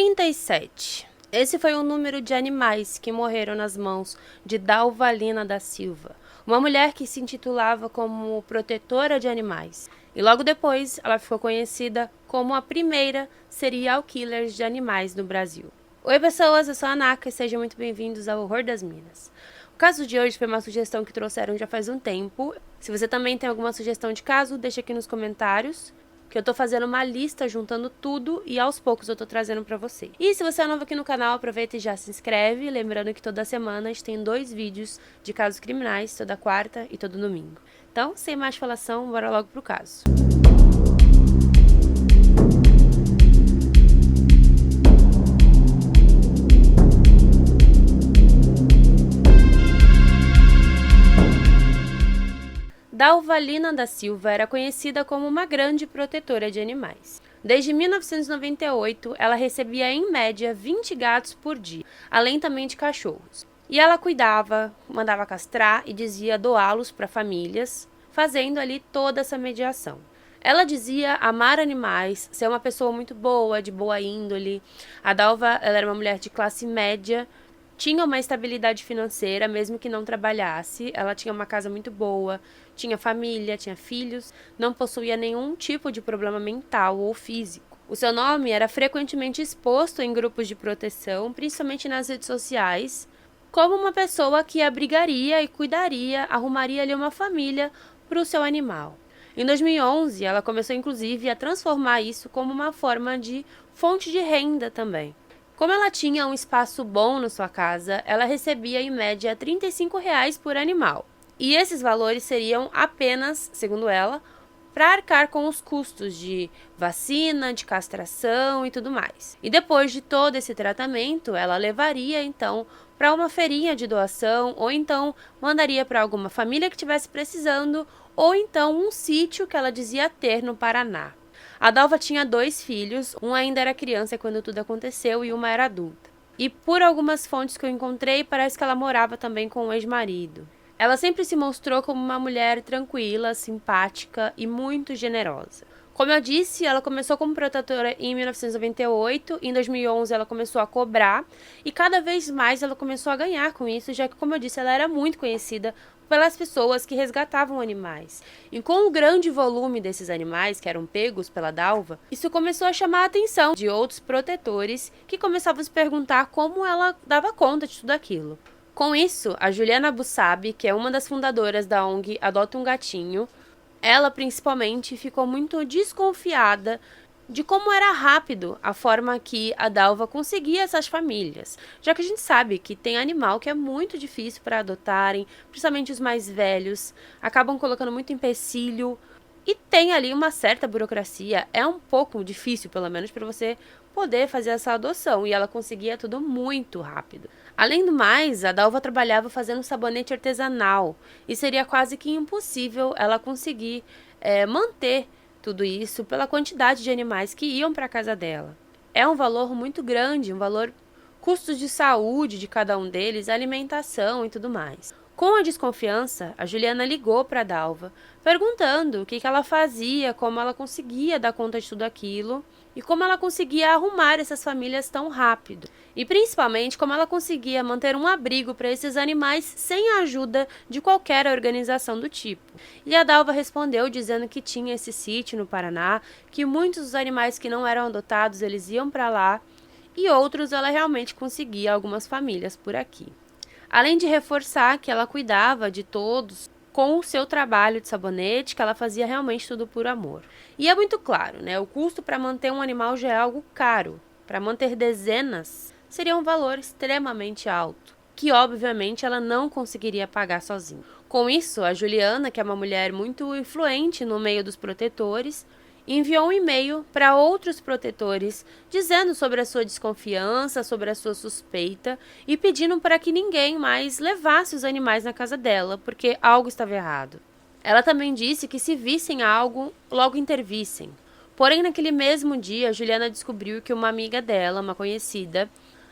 37. Esse foi o número de animais que morreram nas mãos de Dalvalina da Silva, uma mulher que se intitulava como protetora de animais. E logo depois ela ficou conhecida como a primeira serial killer de animais no Brasil. Oi pessoas, eu sou a Naka e sejam muito bem-vindos ao Horror das Minas. O caso de hoje foi uma sugestão que trouxeram já faz um tempo. Se você também tem alguma sugestão de caso, deixa aqui nos comentários, que eu tô fazendo uma lista juntando tudo e aos poucos eu tô trazendo pra você. E se você é novo aqui no canal, aproveita e já se inscreve, lembrando que toda semana a gente tem 2 vídeos de casos criminais, toda quarta e todo domingo. Então, sem mais falação, bora logo pro caso. Dalvalina da Silva era conhecida como uma grande protetora de animais. Desde 1998, ela recebia em média 20 gatos por dia, além também de cachorros. E ela cuidava, mandava castrar e dizia doá-los para famílias, fazendo ali toda essa mediação. Ela dizia amar animais, ser uma pessoa muito boa, de boa índole. A Dalva, ela era uma mulher de classe média, tinha uma estabilidade financeira, mesmo que não trabalhasse. Ela tinha uma casa muito boa, tinha família, tinha filhos, não possuía nenhum tipo de problema mental ou físico. O seu nome era frequentemente exposto em grupos de proteção, principalmente nas redes sociais, como uma pessoa que abrigaria e cuidaria, arrumaria ali uma família para o seu animal. Em 2011, ela começou inclusive a transformar isso como uma forma de fonte de renda também. Como ela tinha um espaço bom na sua casa, ela recebia em média R$ 35 por animal. E esses valores seriam apenas, segundo ela, para arcar com os custos de vacina, de castração e tudo mais. E depois de todo esse tratamento, ela levaria então para uma feirinha de doação, ou então mandaria para alguma família que estivesse precisando, ou então um sítio que ela dizia ter no Paraná. A Dalva tinha 2 filhos, um ainda era criança quando tudo aconteceu e uma era adulta. E por algumas fontes que eu encontrei, parece que ela morava também com o ex-marido. Ela sempre se mostrou como uma mulher tranquila, simpática e muito generosa. Como eu disse, ela começou como protetora em 1998, em 2011 ela começou a cobrar e cada vez mais ela começou a ganhar com isso, já que, como eu disse, ela era muito conhecida pelas pessoas que resgatavam animais. E com o grande volume desses animais que eram pegos pela Dalva, isso começou a chamar a atenção de outros protetores que começavam a se perguntar como ela dava conta de tudo aquilo. Com isso, a Juliana Bussabi, que é uma das fundadoras da ONG Adota um Gatinho, ela principalmente ficou muito desconfiada de como era rápido a forma que a Dalva conseguia essas famílias, já que a gente sabe que tem animal que é muito difícil para adotarem, principalmente os mais velhos, acabam colocando muito empecilho e tem ali uma certa burocracia, é um pouco difícil pelo menos para você poder fazer essa adoção e ela conseguia tudo muito rápido. Além do mais, a Dalva trabalhava fazendo sabonete artesanal e seria quase que impossível ela conseguir manter tudo isso pela quantidade de animais que iam para a casa dela. É um valor muito grande, um valor, custos de saúde de cada um deles, alimentação e tudo mais. Com a desconfiança, a Juliana ligou para a Dalva, perguntando o que ela fazia, como ela conseguia dar conta de tudo aquilo e como ela conseguia arrumar essas famílias tão rápido. E principalmente como ela conseguia manter um abrigo para esses animais sem a ajuda de qualquer organização do tipo. E a Dalva respondeu dizendo que tinha esse sítio no Paraná, que muitos dos animais que não eram adotados eles iam para lá e outros ela realmente conseguia algumas famílias por aqui. Além de reforçar que ela cuidava de todos com o seu trabalho de sabonete, que ela fazia realmente tudo por amor. E é muito claro, né? O custo para manter um animal já é algo caro. Para manter dezenas, seria um valor extremamente alto, que obviamente ela não conseguiria pagar sozinha. Com isso, a Juliana, que é uma mulher muito influente no meio dos protetores, enviou um e-mail para outros protetores dizendo sobre a sua desconfiança, sobre a sua suspeita e pedindo para que ninguém mais levasse os animais na casa dela, porque algo estava errado. Ela também disse que se vissem algo, logo intervissem. Porém, naquele mesmo dia, Juliana descobriu que uma amiga dela, uma conhecida,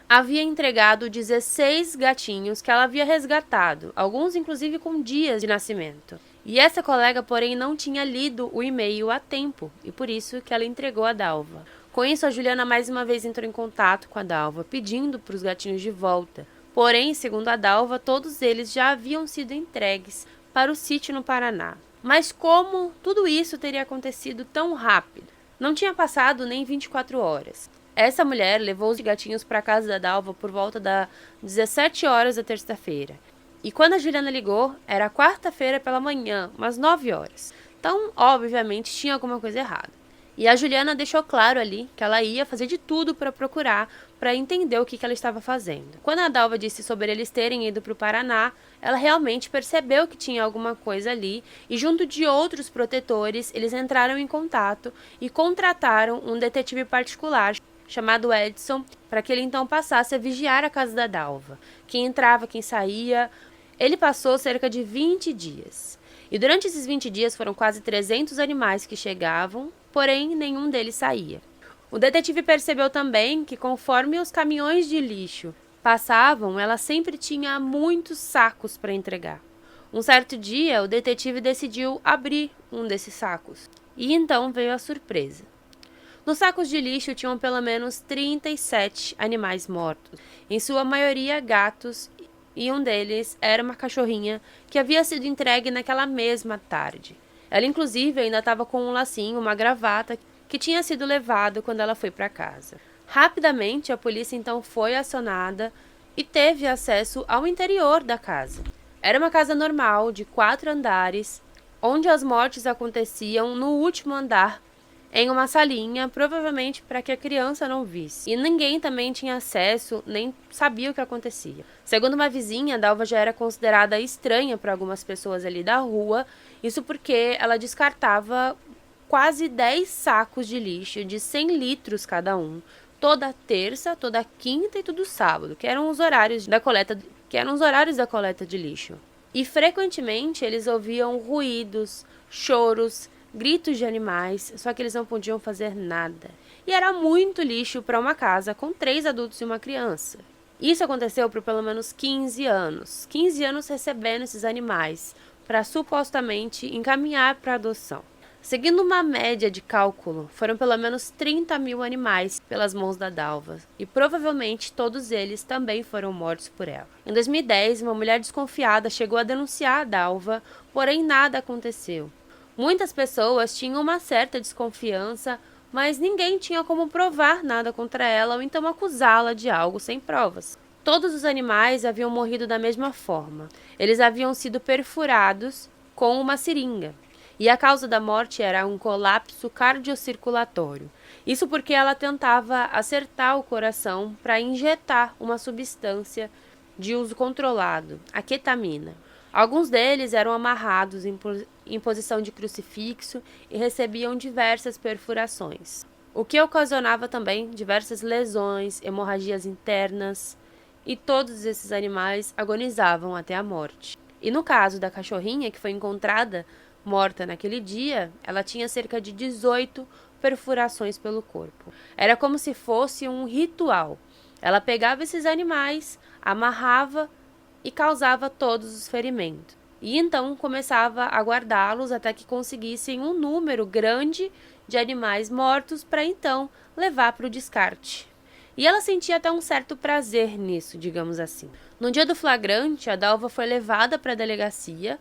havia entregado 16 gatinhos que ela havia resgatado, alguns inclusive com dias de nascimento. E essa colega, porém, não tinha lido o e-mail a tempo, e por isso que ela entregou a Dalva. Com isso, a Juliana mais uma vez entrou em contato com a Dalva, pedindo para os gatinhos de volta. Porém, segundo a Dalva, todos eles já haviam sido entregues para o sítio no Paraná. Mas como tudo isso teria acontecido tão rápido? Não tinha passado nem 24 horas. Essa mulher levou os gatinhos para a casa da Dalva por volta das 17 horas da terça-feira. E quando a Juliana ligou, era quarta-feira pela manhã, umas 9 horas. Então, obviamente, tinha alguma coisa errada. E a Juliana deixou claro ali que ela ia fazer de tudo para procurar, para entender o que ela estava fazendo. Quando a Dalva disse sobre eles terem ido para o Paraná, ela realmente percebeu que tinha alguma coisa ali e, junto de outros protetores, eles entraram em contato e contrataram um detetive particular chamado Edson, para que ele então passasse a vigiar a casa da Dalva. Quem entrava, quem saía. Ele passou cerca de 20 dias. E durante esses 20 dias foram quase 300 animais que chegavam, porém nenhum deles saía. O detetive percebeu também que conforme os caminhões de lixo passavam, ela sempre tinha muitos sacos para entregar. Um certo dia, o detetive decidiu abrir um desses sacos. E então veio a surpresa. Nos sacos de lixo tinham pelo menos 37 animais mortos, em sua maioria gatos, e um deles era uma cachorrinha que havia sido entregue naquela mesma tarde. Ela, inclusive, ainda estava com um lacinho, uma gravata, que tinha sido levado quando ela foi para casa. Rapidamente, a polícia então foi acionada e teve acesso ao interior da casa. Era uma casa normal, de 4 andares, onde as mortes aconteciam no último andar, em uma salinha, provavelmente para que a criança não visse. E ninguém também tinha acesso, nem sabia o que acontecia. Segundo uma vizinha, a Dalva já era considerada estranha para algumas pessoas ali da rua, isso porque ela descartava quase 10 sacos de lixo de 100 litros cada um, toda terça, toda quinta e todo sábado, que eram os horários da coleta de lixo. E frequentemente eles ouviam ruídos, choros, gritos de animais, só que eles não podiam fazer nada. E era muito lixo para uma casa com 3 adultos e uma criança. Isso aconteceu por pelo menos 15 anos. 15 anos recebendo esses animais para supostamente encaminhar para adoção. Seguindo uma média de cálculo, foram pelo menos 30 mil animais pelas mãos da Dalva, e provavelmente todos eles também foram mortos por ela. Em 2010, uma mulher desconfiada chegou a denunciar a Dalva, porém nada aconteceu. Muitas pessoas tinham uma certa desconfiança, mas ninguém tinha como provar nada contra ela ou então acusá-la de algo sem provas. Todos os animais haviam morrido da mesma forma. Eles haviam sido perfurados com uma seringa. E a causa da morte era um colapso cardiocirculatório. Isso porque ela tentava acertar o coração para injetar uma substância de uso controlado, a ketamina. Alguns deles eram amarrados em posição de crucifixo e recebiam diversas perfurações, o que ocasionava também diversas lesões, hemorragias internas, e todos esses animais agonizavam até a morte. E no caso da cachorrinha, que foi encontrada morta naquele dia, ela tinha cerca de 18 perfurações pelo corpo. Era como se fosse um ritual. Ela pegava esses animais, amarrava e causava todos os ferimentos. E então começava a guardá-los até que conseguissem um número grande de animais mortos para então levar para o descarte. E ela sentia até um certo prazer nisso, digamos assim. No dia do flagrante, a Dalva foi levada para a delegacia,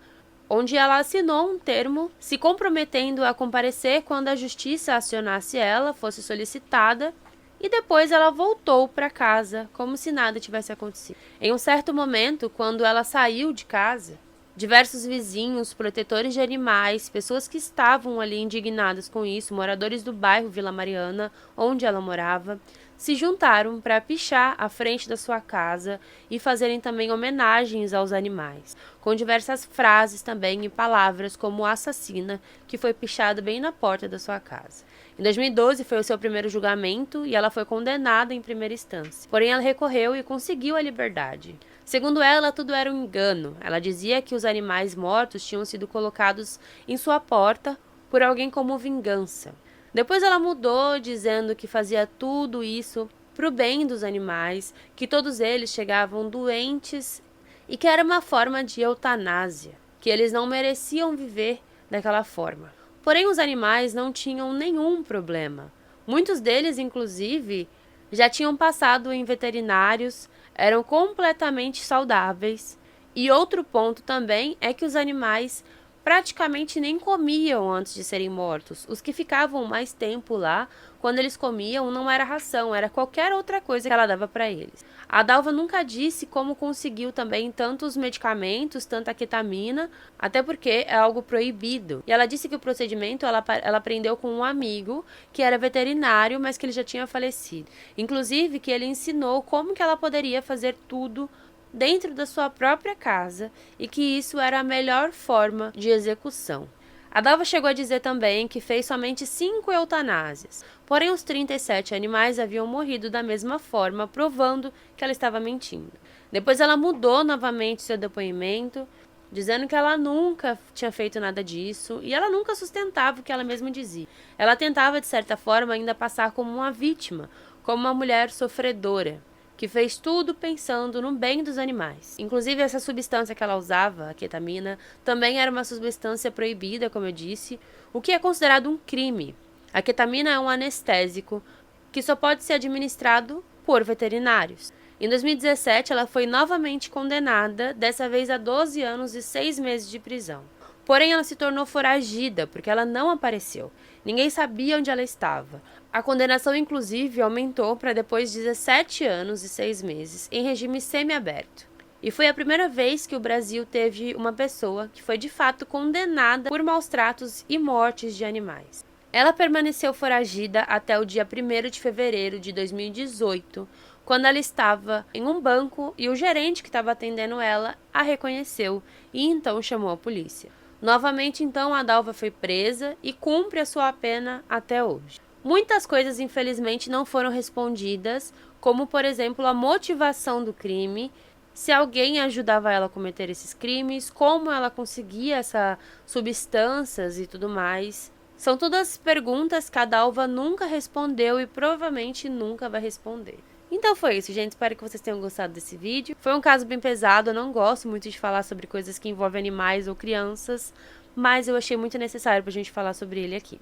onde ela assinou um termo se comprometendo a comparecer quando a justiça acionasse ela, fosse solicitada, e depois ela voltou para casa, como se nada tivesse acontecido. Em um certo momento, quando ela saiu de casa, diversos vizinhos, protetores de animais, pessoas que estavam ali indignadas com isso, moradores do bairro Vila Mariana, onde ela morava, se juntaram para pichar à frente da sua casa e fazerem também homenagens aos animais, com diversas frases também e palavras como assassina, que foi pichada bem na porta da sua casa. Em 2012 foi o seu primeiro julgamento e ela foi condenada em primeira instância. Porém, ela recorreu e conseguiu a liberdade. Segundo ela, tudo era um engano. Ela dizia que os animais mortos tinham sido colocados em sua porta por alguém como vingança. Depois ela mudou, dizendo que fazia tudo isso para o bem dos animais, que todos eles chegavam doentes e que era uma forma de eutanásia, que eles não mereciam viver daquela forma. Porém, os animais não tinham nenhum problema. Muitos deles, inclusive, já tinham passado em veterinários, eram completamente saudáveis. E outro ponto também é que os animais praticamente nem comiam antes de serem mortos. Os que ficavam mais tempo lá, quando eles comiam, não era ração, era qualquer outra coisa que ela dava para eles. A Dalva nunca disse como conseguiu também tantos medicamentos, tanta ketamina, até porque é algo proibido. E ela disse que o procedimento ela aprendeu com um amigo que era veterinário, mas que ele já tinha falecido. Inclusive que ele ensinou como que ela poderia fazer tudo dentro da sua própria casa e que isso era a melhor forma de execução. A Dalva chegou a dizer também que fez somente 5 eutanásias, porém os 37 animais haviam morrido da mesma forma, provando que ela estava mentindo. Depois ela mudou novamente seu depoimento, dizendo que ela nunca tinha feito nada disso e ela nunca sustentava o que ela mesma dizia. Ela tentava, de certa forma, ainda passar como uma vítima, como uma mulher sofredora, que fez tudo pensando no bem dos animais. Inclusive, essa substância que ela usava, a ketamina, também era uma substância proibida, como eu disse, o que é considerado um crime. A ketamina é um anestésico que só pode ser administrado por veterinários. Em 2017, ela foi novamente condenada, dessa vez a 12 anos e 6 meses de prisão. Porém, ela se tornou foragida, porque ela não apareceu. Ninguém sabia onde ela estava. A condenação, inclusive, aumentou para depois de 17 anos e 6 meses, em regime semiaberto. E foi a primeira vez que o Brasil teve uma pessoa que foi de fato condenada por maus tratos e mortes de animais. Ela permaneceu foragida até o dia 1º de fevereiro de 2018, quando ela estava em um banco e o gerente que estava atendendo ela a reconheceu e então chamou a polícia. Novamente, então, a Dalva foi presa e cumpre a sua pena até hoje. Muitas coisas, infelizmente, não foram respondidas, como, por exemplo, a motivação do crime, se alguém ajudava ela a cometer esses crimes, como ela conseguia essas substâncias e tudo mais. São todas perguntas que a Dalva nunca respondeu e provavelmente nunca vai responder. Então foi isso, gente. Espero que vocês tenham gostado desse vídeo. Foi um caso bem pesado, eu não gosto muito de falar sobre coisas que envolvem animais ou crianças, mas eu achei muito necessário pra gente falar sobre ele aqui.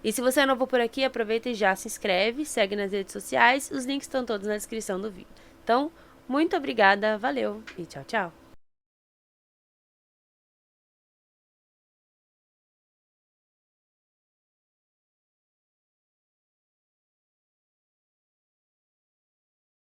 E se você é novo por aqui, aproveita e já se inscreve, segue nas redes sociais, os links estão todos na descrição do vídeo. Então, muito obrigada, valeu e tchau, tchau!